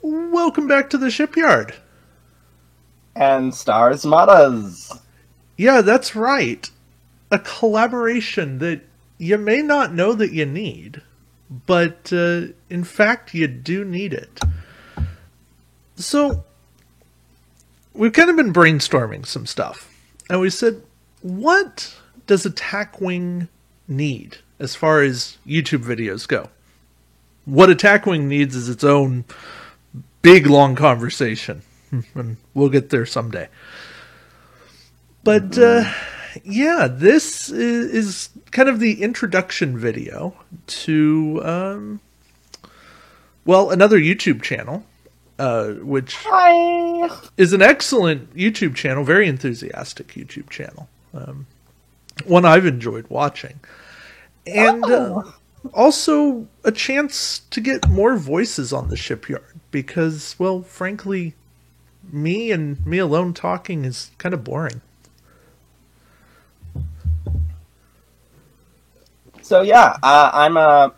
Welcome back to the shipyard. And Stars Matas. Yeah, that's right. A collaboration that you may not know that you need, but in fact you do need it. So, we've kind of been brainstorming some stuff, and we said, what does Attack Wing need as far as YouTube videos go? What Attack Wing needs is its own big, long conversation, and we'll get there someday. But, yeah, this is kind of the introduction video to, another YouTube channel, which is an excellent YouTube channel, very enthusiastic YouTube channel. One I've enjoyed watching. And also a chance to get more voices on the shipyard, because, well, frankly, me alone talking is kind of boring. So yeah, I'm a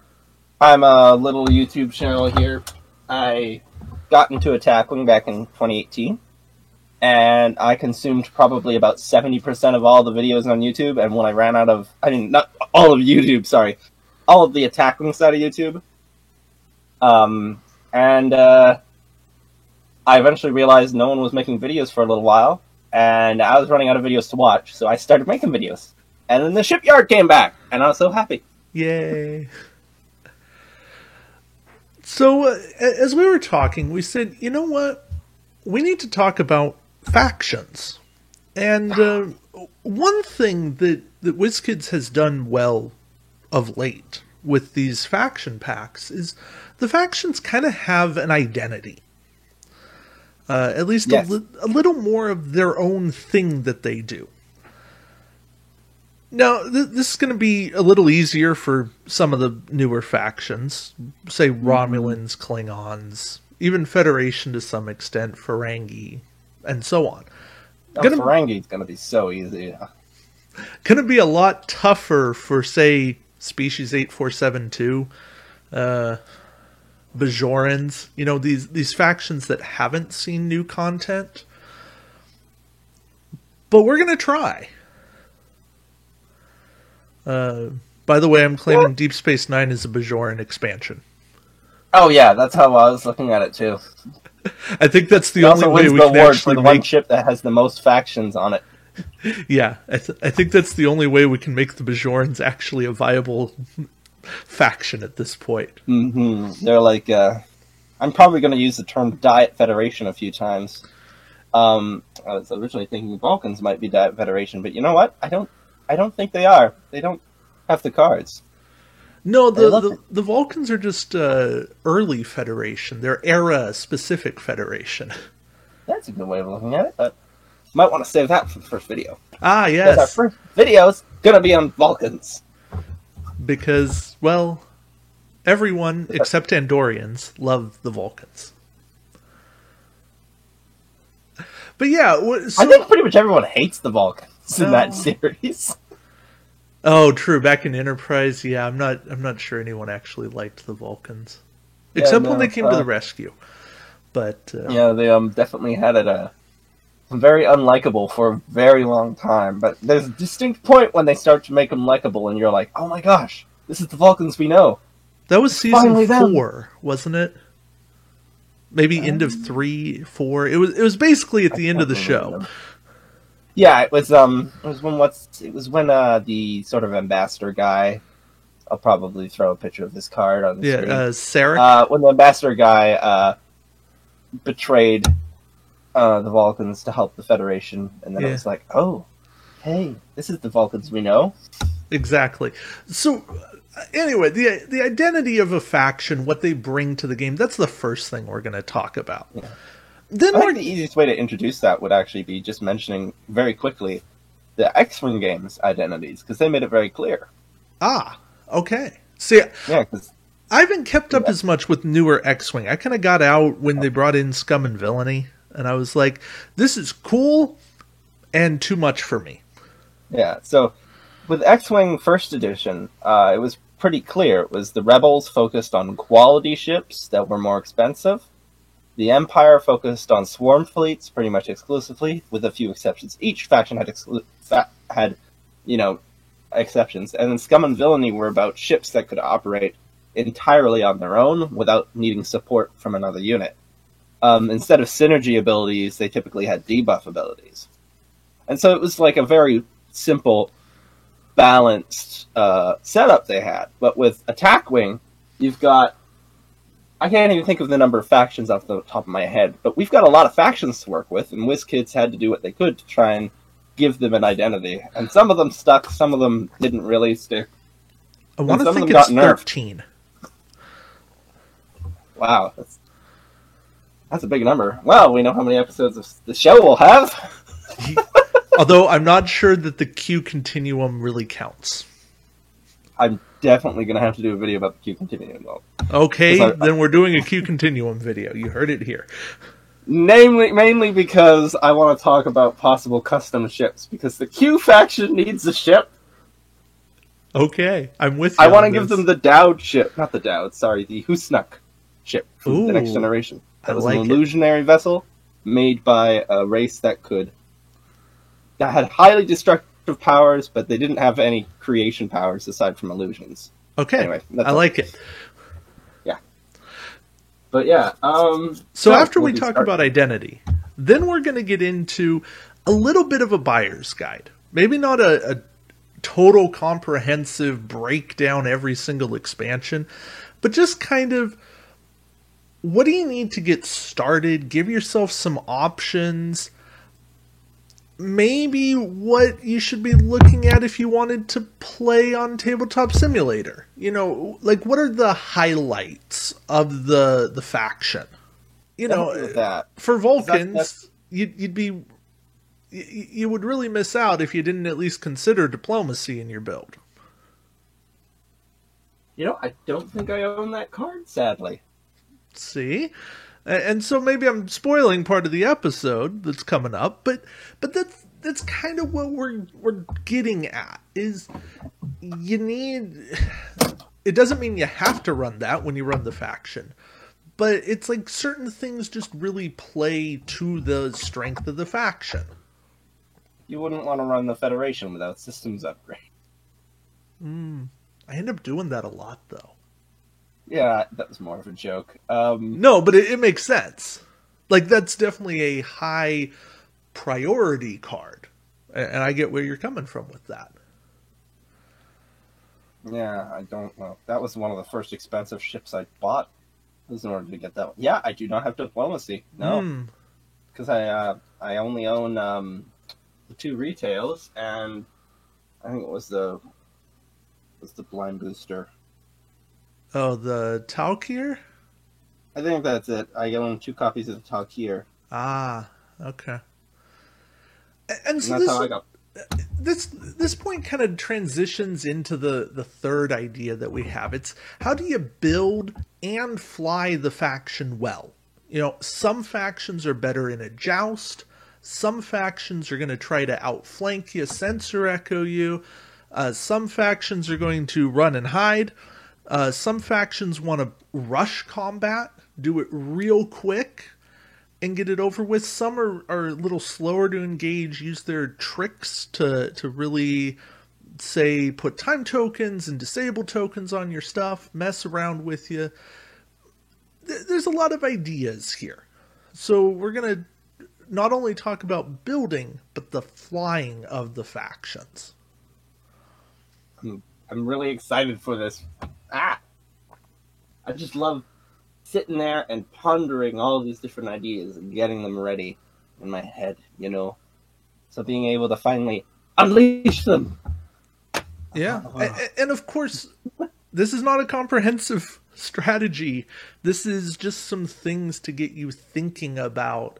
little YouTube channel here. I got into Attack Wing back in 2018, and I consumed probably about 70% of all the videos on YouTube. And when I ran out of, not all of YouTube, sorry, all of the Attack Wing side of YouTube. I eventually realized no one was making videos for a little while, and I was running out of videos to watch, so I started making videos. And then the shipyard came back, and I was so happy. Yay. So, as we were talking, we said, you know what? We need to talk about factions. And one thing that WizKids has done well of late with these faction packs is the factions kind of have an identity. At least yes. a little more of their own thing that they do. Now, this is going to be a little easier for some of the newer factions, say Romulans, Klingons, even Federation to some extent, Ferengi, and so on. Ferengi's going to be so easy. Going to be a lot tougher for, say, Species 8472, Bajorans, these factions that haven't seen new content. But we're going to try. By the way, I'm claiming Deep Space Nine is a Bajoran expansion. Oh yeah, that's how I was looking at it too. I think that's the only way we can actually make... one ship that has the most factions on it. Yeah, I think that's the only way we can make the Bajorans actually a viable faction at this point. Mm-hmm. They're like, I'm probably going to use the term Diet Federation a few times. I was originally thinking Vulcans might be Diet Federation, but you know what? I don't think they are. They don't have the cards. No, the Vulcans are just early Federation. They're era-specific Federation. That's a good way of looking at it, but might want to save that for the first video. Ah, yes. Because our first video's going to be on Vulcans. Because, well, everyone except Andorians love the Vulcans. But yeah, I think pretty much everyone hates the Vulcans in that series. Oh, true. Back in Enterprise, yeah, I'm not sure anyone actually liked the Vulcans, except when they came to the rescue. But yeah, they definitely had it very unlikable for a very long time. But there's a distinct point when they start to make them likable, and you're like, oh my gosh, this is the Vulcans we know. That was season 4, wasn't it? Maybe end of 3, 4. It was basically at the end of the show. Yeah, it was when the sort of ambassador guy. I'll probably throw a picture of this card on the screen. Sarek. When the ambassador guy betrayed the Vulcans to help the Federation, and then it was like, oh, hey, this is the Vulcans we know. Exactly. So, anyway, the identity of a faction, what they bring to the game, that's the first thing we're going to talk about. Yeah. Then I think the easiest way to introduce that would actually be just mentioning very quickly the X-Wing games' identities, because they made it very clear. Ah, okay. See, yeah, because I haven't kept up as much with newer X-Wing. I kind of got out when they brought in Scum and Villainy, and I was like, this is cool and too much for me. Yeah, so with X-Wing First Edition, it was pretty clear. It was the Rebels focused on quality ships that were more expensive. The Empire focused on swarm fleets pretty much exclusively, with a few exceptions. Each faction had exceptions. And then Scum and Villainy were about ships that could operate entirely on their own without needing support from another unit. Instead of synergy abilities, they typically had debuff abilities. And so it was like a very simple, balanced setup they had. But with Attack Wing, you've got... I can't even think of the number of factions off the top of my head, but we've got a lot of factions to work with, and WizKids had to do what they could to try and give them an identity. And some of them stuck, some of them didn't really stick. I want to think it's 13. Wow, that's a big number. Well, we know how many episodes of the show we'll have. Although I'm not sure that the Q Continuum really counts. I'm definitely going to have to do a video about the Q Continuum, though. Okay, then we're doing a Q Continuum video. You heard it here. Mainly because I want to talk about possible custom ships, because the Q faction needs a ship. Okay, I'm with you. I want to give them the Dowd ship. Not the Dowd, sorry, the Husnuk ship from the Next Generation. That was an illusionary vessel made by a race that had highly destructive powers, but they didn't have any creation powers aside from illusions. Okay, anyway, I like it. Yeah. But yeah, so after we talk about identity, then we're going to get into a little bit of a buyer's guide. Maybe not a total comprehensive breakdown every single expansion, but just kind of what do you need to get started? Give yourself some options. Maybe what you should be looking at if you wanted to play on Tabletop Simulator. Like what are the highlights of the faction? For Vulcans, you would really miss out if you didn't at least consider diplomacy in your build. I don't think I own that card, sadly. See? And so maybe I'm spoiling part of the episode that's coming up, but that's kind of what we're getting at, is it doesn't mean you have to run that when you run the faction, but it's like certain things just really play to the strength of the faction. You wouldn't want to run the Federation without systems upgrade. I end up doing that a lot, though. Yeah, that was more of a joke. No, but it makes sense. Like, that's definitely a high priority card. And I get where you're coming from with that. Yeah, I don't know. That was one of the first expensive ships I bought. It was in order to get that one. Yeah, I do not have diplomacy. No. Because I only own the 2 retails, and I think it was the blind booster. Oh, the Talkir? I think that's it. I own 2 copies of the Talkir. Ah, okay. And so that's how I got. This point kind of transitions into the third idea that we have. It's how do you build and fly the faction well? Some factions are better in a joust. Some factions are going to try to outflank you, sensor echo you. Some factions are going to run and hide. Some factions want to rush combat, do it real quick, and get it over with. Some are a little slower to engage, use their tricks to really, say, put time tokens and disable tokens on your stuff, mess around with you. There's a lot of ideas here. So we're going to not only talk about building, but the flying of the factions. I'm really excited for this. I just love sitting there and pondering all these different ideas and getting them ready in my head, So being able to finally unleash them. Yeah. And of course, this is not a comprehensive strategy. This is just some things to get you thinking about.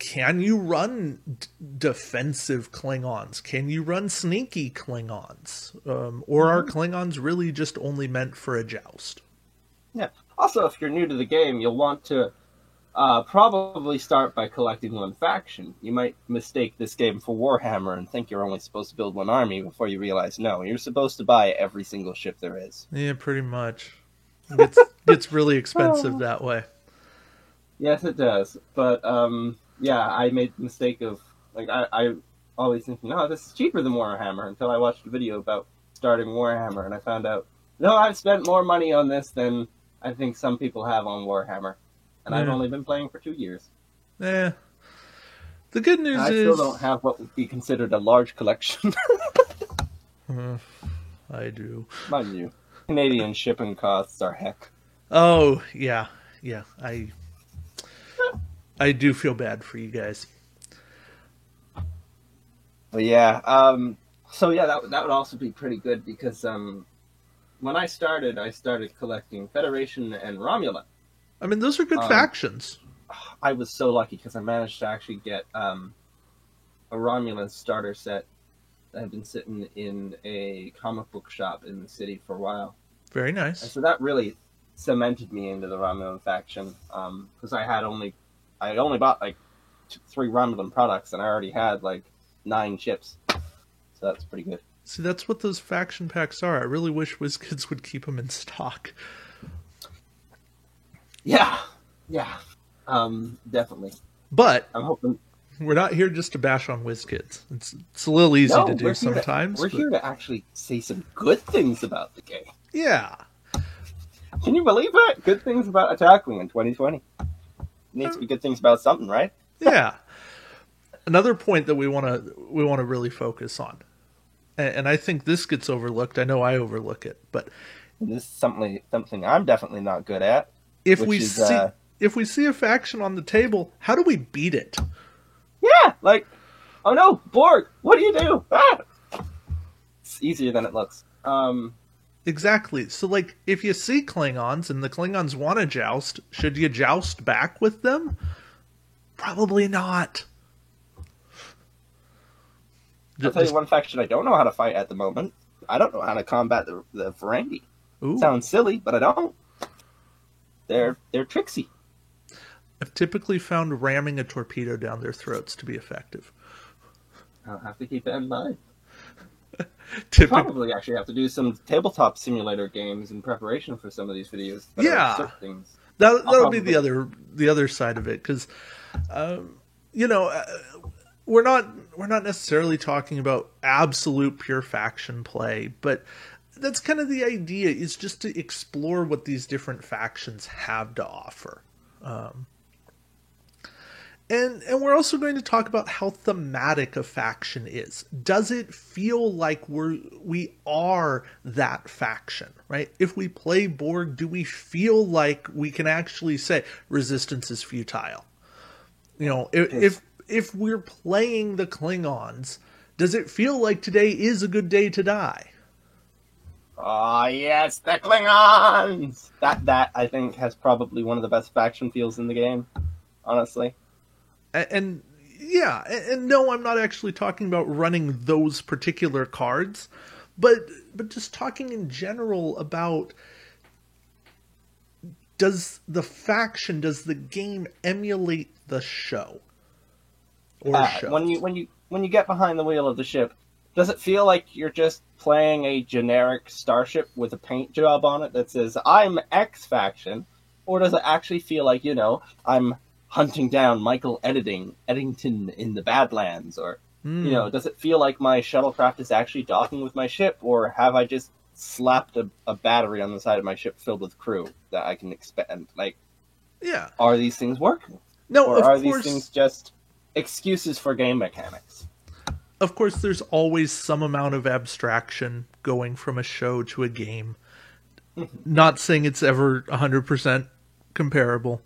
Can you run defensive Klingons? Can you run sneaky Klingons? Or are Klingons really just only meant for a joust? Yeah. Also, if you're new to the game, you'll want to Probably start by collecting one faction. You might mistake this game for Warhammer and think you're only supposed to build one army before you realize, no, you're supposed to buy every single ship there is. Yeah, pretty much. Gets really expensive that way. Yes, it does. But, yeah, I made the mistake of, like, I always thinking, no, this is cheaper than Warhammer, until I watched a video about starting Warhammer, and I found out, no, I've spent more money on this than I think some people have on Warhammer. And I've only been playing for 2 years. Yeah. The good news I is... still don't have what would be considered a large collection. I do. Mind you, Canadian shipping costs are heck. Oh, yeah. Yeah, I do feel bad for you guys. But yeah, so yeah, that would also be pretty good because when I started collecting Federation and Romulan. I mean, those are good factions. I was so lucky because I managed to actually get a Romulan starter set that had been sitting in a comic book shop in the city for a while. Very nice. And so that really cemented me into the Romulan faction because I only bought like 3 Romulan products and I already had like 9 chips. So that's pretty good. See, that's what those faction packs are. I really wish WizKids would keep them in stock. Yeah, definitely. But I'm hoping we're not here just to bash on WizKids. It's a little easy to do sometimes. We're here to actually say some good things about the game. Yeah. Can you believe it? Good things about Attack Wing in 2020. Needs to be good things about something, right? Yeah. Another point that we want to really focus on, and I think this gets overlooked. I know I overlook it, but this is something I'm definitely not good at. If we see a faction on the table, how do we beat it? Yeah, like, oh no, Borg, what do you do? Ah! It's easier than it looks. Exactly. So, like, if you see Klingons and the Klingons want to joust, should you joust back with them? Probably not. I'll tell you one faction I don't know how to fight at the moment. I don't know how to combat the Ferengi. Sounds silly, but I don't. They're tricksy. I've typically found ramming a torpedo down their throats to be effective. I'll have to keep that in mind. Probably actually have to do some tabletop simulator games in preparation for some of these videos. Yeah, that'll be the other side of it because, we're not necessarily talking about absolute pure faction play, but that's kind of the idea, is just to explore what these different factions have to offer. And we're also going to talk about how thematic a faction is. Does it feel like we are that faction, right? If we play Borg, do we feel like we can actually say resistance is futile? If we're playing the Klingons, does it feel like today is a good day to die? Oh, yes, the Klingons! That I think, has probably one of the best faction feels in the game, honestly. And no, I'm not actually talking about running those particular cards, but just talking in general about, does the game emulate the show? When you get behind the wheel of the ship, does it feel like you're just playing a generic starship with a paint job on it that says, I'm X faction? Or does it actually feel like, I'm hunting down Michael Eddington in the Badlands? Or, does it feel like my shuttlecraft is actually docking with my ship? Or have I just slapped a battery on the side of my ship filled with crew that I can expend? Like, yeah. Are these things working? No, or are these things just excuses for game mechanics? Of course, there's always some amount of abstraction going from a show to a game. Not saying it's ever 100% comparable,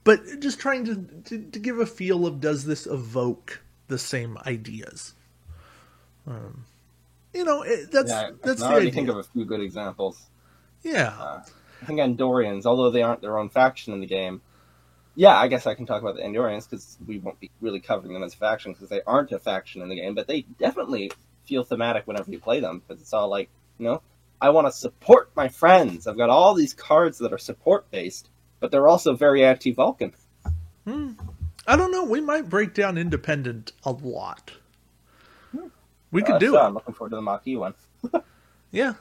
but just trying to give a feel of, does this evoke the same ideas? That's the I already idea. think of a few good examples. Yeah. I think Andorians, although they aren't their own faction in the game, yeah, I guess I can talk about the Andorians because we won't be really covering them as a faction because they aren't a faction in the game, but they definitely feel thematic whenever you play them because it's all like, I want to support my friends. I've got all these cards that are support-based, but they're also very anti-Vulcan. I don't know. We might break down Independent a lot. We could do so it. I'm looking forward to the Maquis one. Yeah.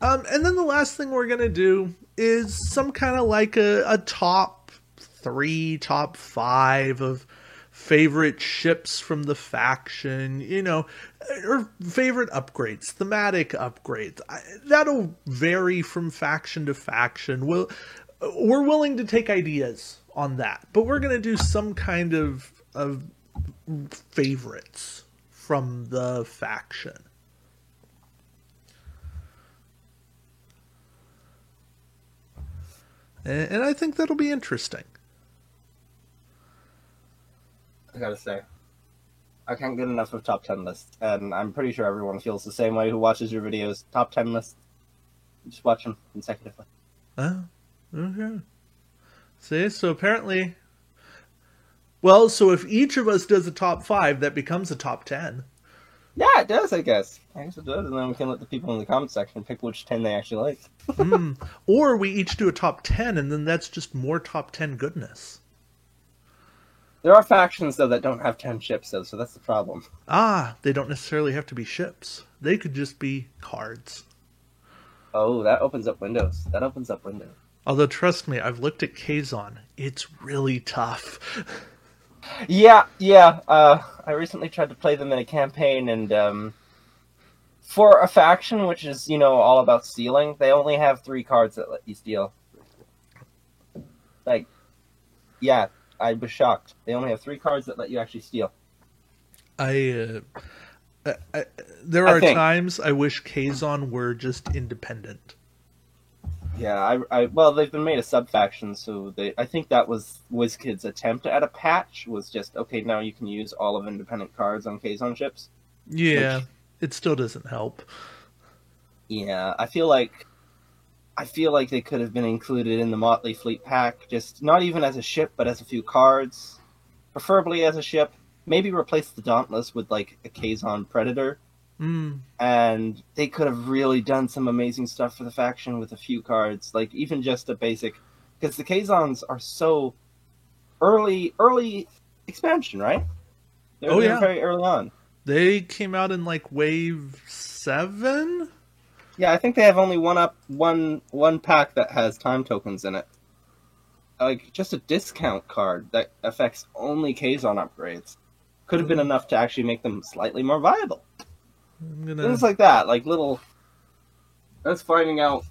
And then the last thing we're going to do is some kind of like a top 3, top 5 of favorite ships from the faction, or favorite upgrades, thematic upgrades. That'll vary from faction to faction. We're willing to take ideas on that, but we're going to do some kind of favorites from the faction. And I think that'll be interesting. I gotta say, I can't get enough of top 10 lists, and I'm pretty sure everyone feels the same way who watches your videos. Top 10 lists, just watch them consecutively. Oh, okay. See, so apparently... Well, so if each of us does a top 5, that becomes a top 10. Yeah, it does, I guess. I guess it does, and then we can let the people in the comment section pick which 10 they actually like. Or we each do a top 10, and then that's just more top 10 goodness. There are factions, though, that don't have 10 ships, though, so that's the problem. They don't necessarily have to be ships. They could just be cards. Oh, that opens up windows. Although, trust me, I've looked at Kazon. It's really tough. Yeah. I recently tried to play them in a campaign, and for a faction which is, all about stealing, they only have 3 cards that let you steal. Like, yeah, I was shocked. They only have 3 cards that let you actually steal. There are times I wish Kazon were just independent. Yeah, well, they've been made a sub-faction, so I think that was WizKid's attempt at a patch, was just, okay, now you can use all of independent cards on Kazon ships. Yeah, it still doesn't help. Yeah, I feel like they could have been included in the Motley Fleet pack, just not even as a ship, but as a few cards. Preferably as a ship. Maybe replace the Dauntless with, like, a Kazon Predator. And they could have really done some amazing stuff for the faction with a few cards, like even just a basic, because the Kazons are so early expansion, right? They're very early on. They came out in like wave 7. Yeah, I think they have only one pack that has time tokens in it. Like just a discount card that affects only Kazon upgrades could have been enough to actually make them slightly more viable. Things like that, like little... That's finding out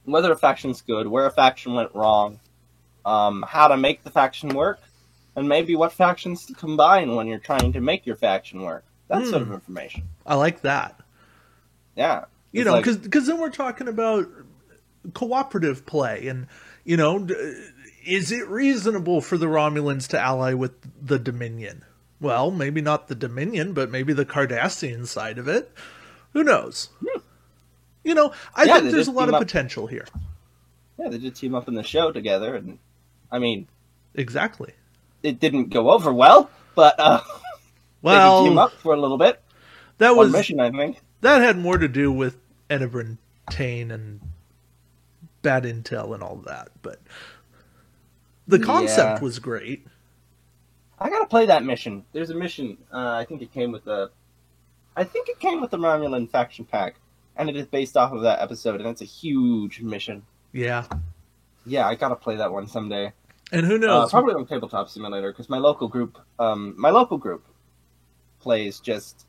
whether a faction's good, where a faction went wrong, how to make the faction work, and maybe what factions to combine when you're trying to make your faction work. That sort of information. I like that. Yeah. Because then we're talking about cooperative play, and, is it reasonable for the Romulans to ally with the Dominion? Well, maybe not the Dominion, but maybe the Cardassian side of it. Who knows? I think there's a lot of potential here. Yeah, they did team up in the show together, and, I mean... Exactly. It didn't go over well, but, they did team up for a little bit. That was... mission, I think. That had more to do with Enabrin Tain and bad intel and all that, but... The concept was great. I gotta play that mission. There's a mission. I think it came with the Romulan faction pack, and it is based off of that episode, and it's a huge mission. Yeah. Yeah, I gotta play that one someday. And who knows? Probably on Tabletop Simulator, because my local group plays just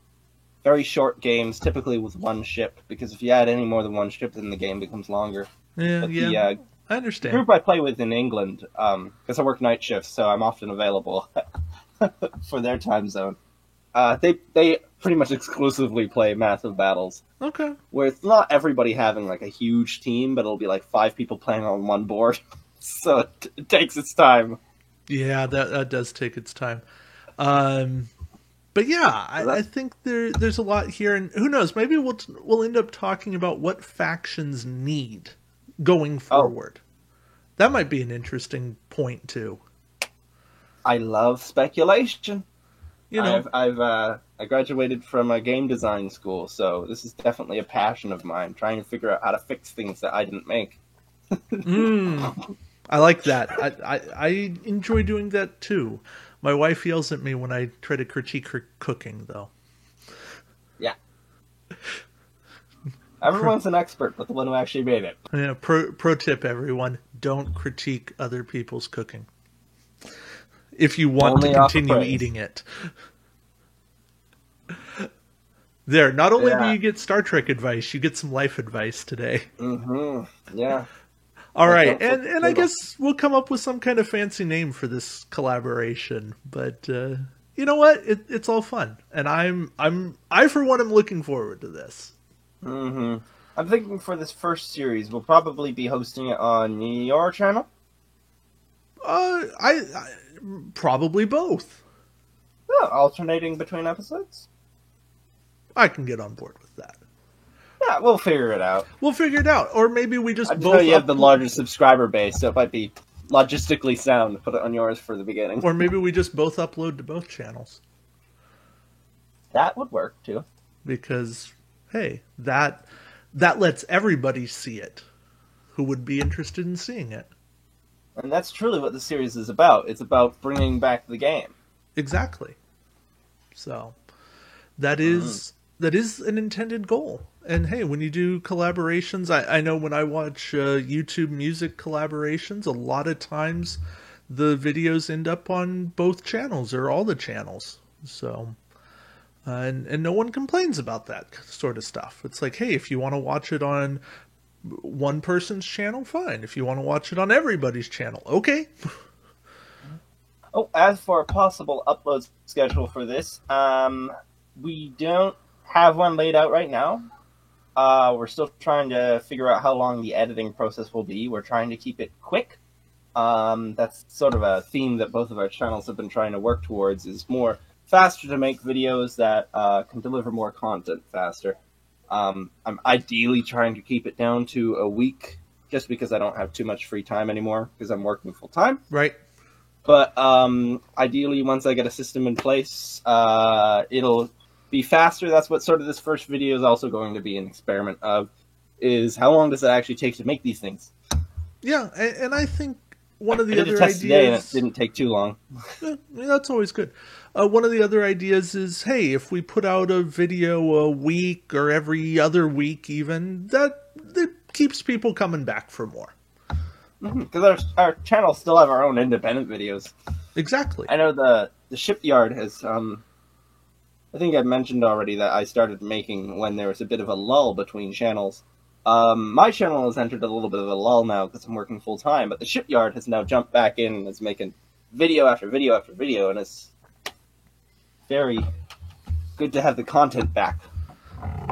very short games, typically with one ship. Because if you add any more than one ship, then the game becomes longer. Yeah. I understand. The group I play with in England, because I work night shifts, so I'm often available for their time zone. They pretty much exclusively play massive battles. Okay. Where it's not everybody having like a huge team, but it'll be like 5 people playing on one board. So it takes its time. Yeah, that does take its time. But yeah, I think there's a lot here, and who knows? Maybe we'll end up talking about what factions need going forward. That might be an interesting point too. I love speculation. I graduated from a game design school, so this is definitely a passion of mine, trying to figure out how to fix things that I didn't make. I like that. I enjoy doing that too. My wife yells at me when I try to critique her cooking, though. Yeah. Everyone's an expert, but the one who actually made it. Yeah, pro tip, everyone: don't critique other people's cooking if you want Only to continue praise. eating it. There, not only do Yeah. you get Star Trek advice, you get some life advice today. Mm-hmm. Yeah. All Like, right, don't and I flip guess we'll come up with some kind of fancy name for this collaboration. But you know what? It's all fun, and I for one am looking forward to this. Mm-hmm. I'm thinking for this first series, we'll probably be hosting it on your channel. I probably both. Yeah, alternating between episodes. I can get on board with that. Yeah, we'll figure it out. We'll figure it out, or maybe we just I just both know you have the largest subscriber base, so it might be logistically sound to put it on yours for the beginning. or maybe we just both upload to both channels That would work too. because hey, that lets everybody see it who would be interested in seeing it. And that's truly what the series is about. It's about bringing back the game. Exactly. So that is an intended goal. And hey, when you do collaborations, I know when I watch YouTube music collaborations, a lot of times the videos end up on both channels or all the channels. So, and no one complains about that sort of stuff. It's like, hey, if you want to watch it on one person's channel, fine. If you want to watch it on everybody's channel, okay. Oh, as for a possible upload schedule for this, we don't have one laid out right now. We're still trying to figure out how long the editing process will be. We're trying to keep it quick. That's sort of a theme that both of our channels have been trying to work towards, is more faster to make videos that can deliver more content faster. I'm ideally trying to keep it down to a week, just because I don't have too much free time anymore, because I'm working full time. Right. But ideally, once I get a system in place, it'll be faster. That's what sort of this first video is also going to be an experiment of, is how long does it actually take to make these things? Yeah, and I think one of I the did a other test today, and it ideas... didn't take too long. Yeah, that's always good. One of the other ideas is, hey, if we put out a video a week or every other week even, that keeps people coming back for more. Because our channels still have our own independent videos. Exactly. I know the Shipyard has... I think I mentioned already that I started making when there was a bit of a lull between channels. My channel has entered a little bit of a lull now because I'm working full time, but the Shipyard has now jumped back in and is making video after video after video, and it's very good to have the content back.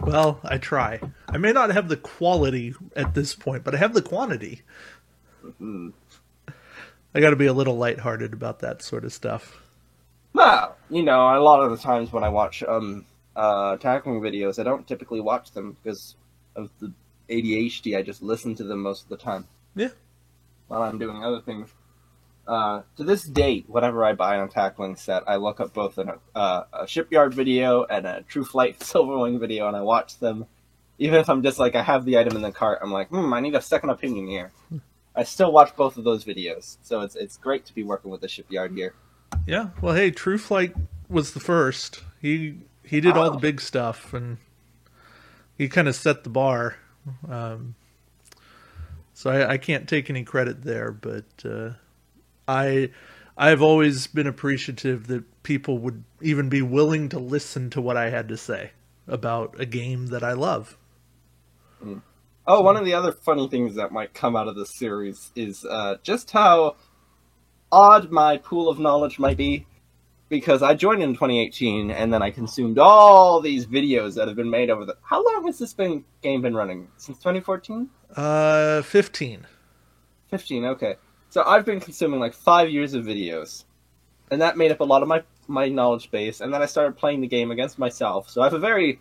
Well, I try. I may not have the quality at this point, but I have the quantity. Mm-hmm. I got to be a little lighthearted about that sort of stuff. Well, you know, a lot of the times when I watch tackling videos, I don't typically watch them because of the ADHD. I just listen to them most of the time. Yeah. While I'm doing other things. To this date, whenever I buy a tackling set, I look up both a Shipyard video and a True Flight Silverwing video, and I watch them. Even if I'm just like, I have the item in the cart, I'm like, I need a second opinion here. I still watch both of those videos, so it's great to be working with the Shipyard here. Yeah. Well, hey, True Flight was the first. He did all the big stuff, and he kind of set the bar. So I can't take any credit there, but I've always been appreciative that people would even be willing to listen to what I had to say about a game that I love. Oh, one of the other funny things that might come out of this series is just how odd my pool of knowledge might be, because I joined in 2018 and then I consumed all these videos that have been made over the... How long has this game been running? Since 2014? 15. 15, okay. So I've been consuming like 5 years of videos, and that made up a lot of my knowledge base, and then I started playing the game against myself. So I have a very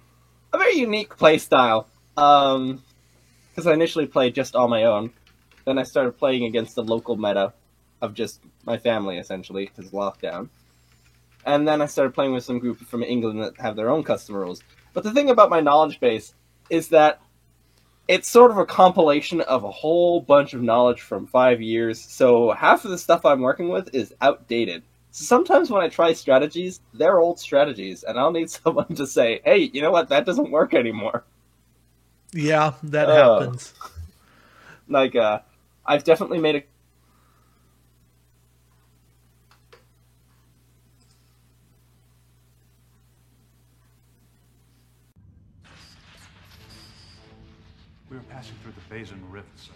unique play style, because I initially played just on my own. Then I started playing against the local meta of just my family, essentially, because lockdown. And then I started playing with some group from England that have their own custom rules. But the thing about my knowledge base is that it's sort of a compilation of a whole bunch of knowledge from 5 years. So half of the stuff I'm working with is outdated. So sometimes when I try strategies, they're old strategies, and I'll need someone to say, "Hey, you know what? That doesn't work anymore." Yeah, that happens. Like, I've definitely made a. We are passing through the Basin Rift, sir.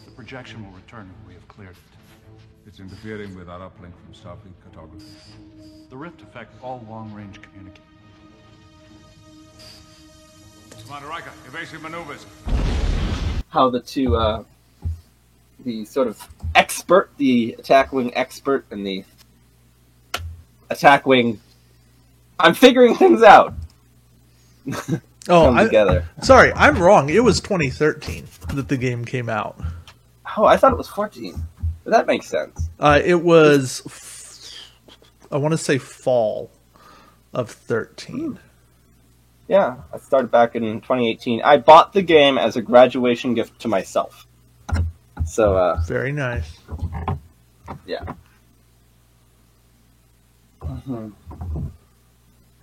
The projection will return when we have cleared it. It's interfering with our uplink from Starfleet cartography. The rift affects all long-range communication. Commander Riker, evasive maneuvers. How the two, the sort of expert, the attack wing expert, and the attack wing. I'm figuring things out. Oh, together. Sorry, I'm wrong. It was 2013 that the game came out. Oh, I thought it was 14. But that makes sense. It was, I want to say fall of 13. Yeah, I started back in 2018. I bought the game as a graduation gift to myself. So, very nice. Yeah. Mm-hmm.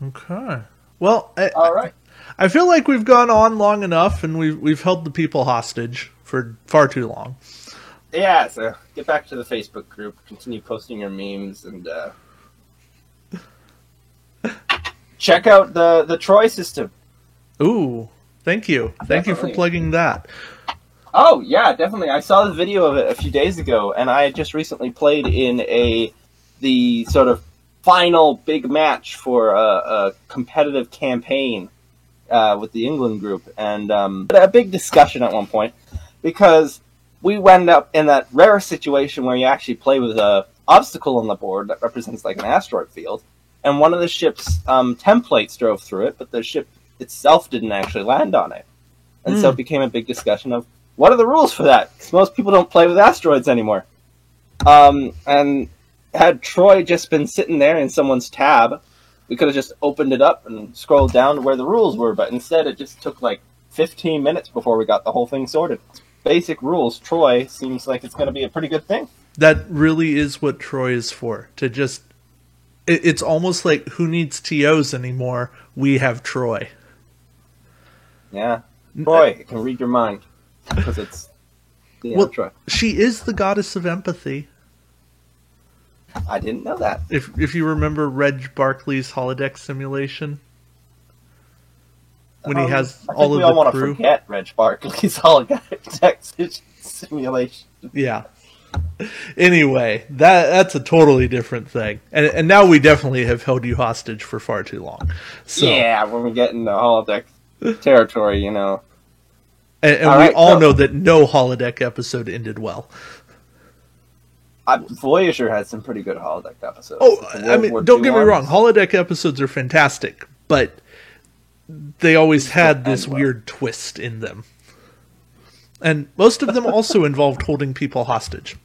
Okay. Well, all right. I feel like we've gone on long enough, and we've held the people hostage for far too long. Yeah, so get back to the Facebook group, continue posting your memes, and check out the Troy system. Ooh, thank you. Thank you for plugging that. Oh, yeah, definitely. I saw the video of it a few days ago, and I just recently played in the sort of final big match for a competitive campaign with the England group, and a big discussion at one point, because we wound up in that rare situation where you actually play with an obstacle on the board that represents like an asteroid field, and one of the ship's templates drove through it, but the ship itself didn't actually land on it. And so it became a big discussion of, what are the rules for that? Because most people don't play with asteroids anymore. And had Troy just been sitting there in someone's tab, we could have just opened it up and scrolled down to where the rules were, but instead it just took like 15 minutes before we got the whole thing sorted. Basic rules, Troy seems like it's going to be a pretty good thing. That really is what Troy is for. To just, it's almost like, who needs TOs anymore? We have Troy. Yeah. Troy, it can read your mind. Because it's Troy. She is the goddess of empathy. I didn't know that. If you remember Reg Barkley's holodeck simulation, when he has all of the crew. I think we all want to forget Reg Barkley's holodeck simulation. Yeah. Anyway, that's a totally different thing, and now we definitely have held you hostage for far too long. So, yeah, when we get into holodeck territory, you know. And we all know that no holodeck episode ended well. Voyager had some pretty good holodeck episodes. Oh, I mean, don't get me wrong. Holodeck episodes are fantastic, but they always had this weird twist in them. And most of them also involved holding people hostage.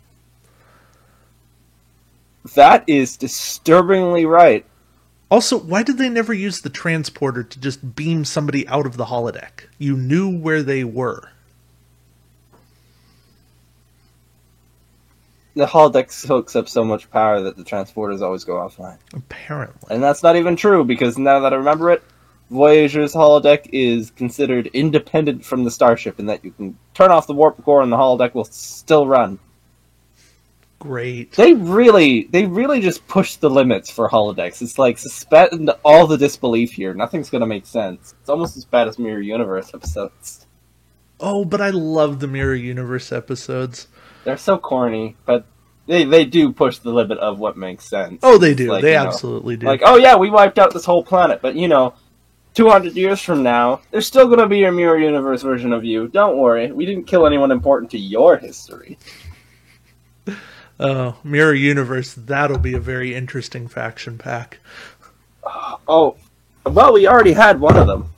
That is disturbingly right. Also, why did they never use the transporter to just beam somebody out of the holodeck? You knew where they were. The holodeck soaks up so much power that the transporters always go offline. Apparently. And that's not even true, because now that I remember it, Voyager's holodeck is considered independent from the starship, in that you can turn off the warp core and the holodeck will still run. Great. They really just push the limits for holodecks. It's like, suspend all the disbelief here. Nothing's going to make sense. It's almost as bad as Mirror Universe episodes. Oh, but I love the Mirror Universe episodes. They're so corny, but they do push the limit of what makes sense. Oh, they do. Like, they absolutely do. Like, oh yeah, we wiped out this whole planet, but 200 years from now, there's still going to be a Mirror Universe version of you. Don't worry. We didn't kill anyone important to your history. Mirror Universe, that'll be a very interesting faction pack. Oh, well, we already had one of them.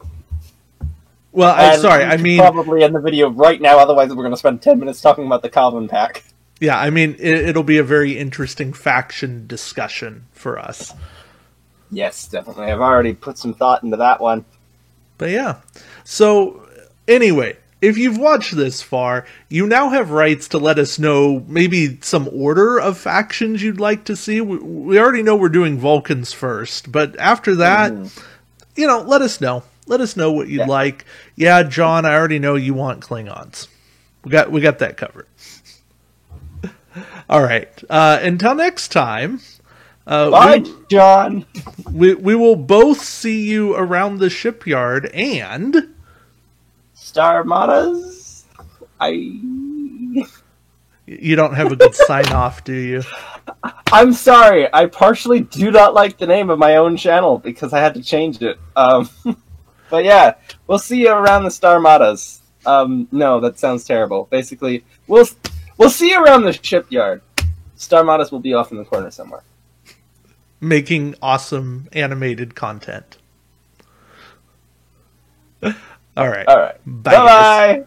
Well, I'm sorry, I mean... probably end the video right now, otherwise we're going to spend 10 minutes talking about the Calvin pack. Yeah, I mean, it'll be a very interesting faction discussion for us. Yes, definitely. I've already put some thought into that one. But yeah. So, anyway, if you've watched this far, you now have rights to let us know maybe some order of factions you'd like to see. We already know we're doing Vulcans first, but after that, let us know. Let us know what you'd like. Yeah, John, I already know you want Klingons. We got that covered. All right. Until next time. Bye, John. We will both see you around the shipyard and Star Armadas. You don't have a good sign off, do you? I'm sorry. I partially do not like the name of my own channel because I had to change it. But yeah, we'll see you around the Star Armadas. No, that sounds terrible. Basically, we'll see you around the shipyard. Star Armadas will be off in the corner somewhere, making awesome animated content. All right. Bye. Bye.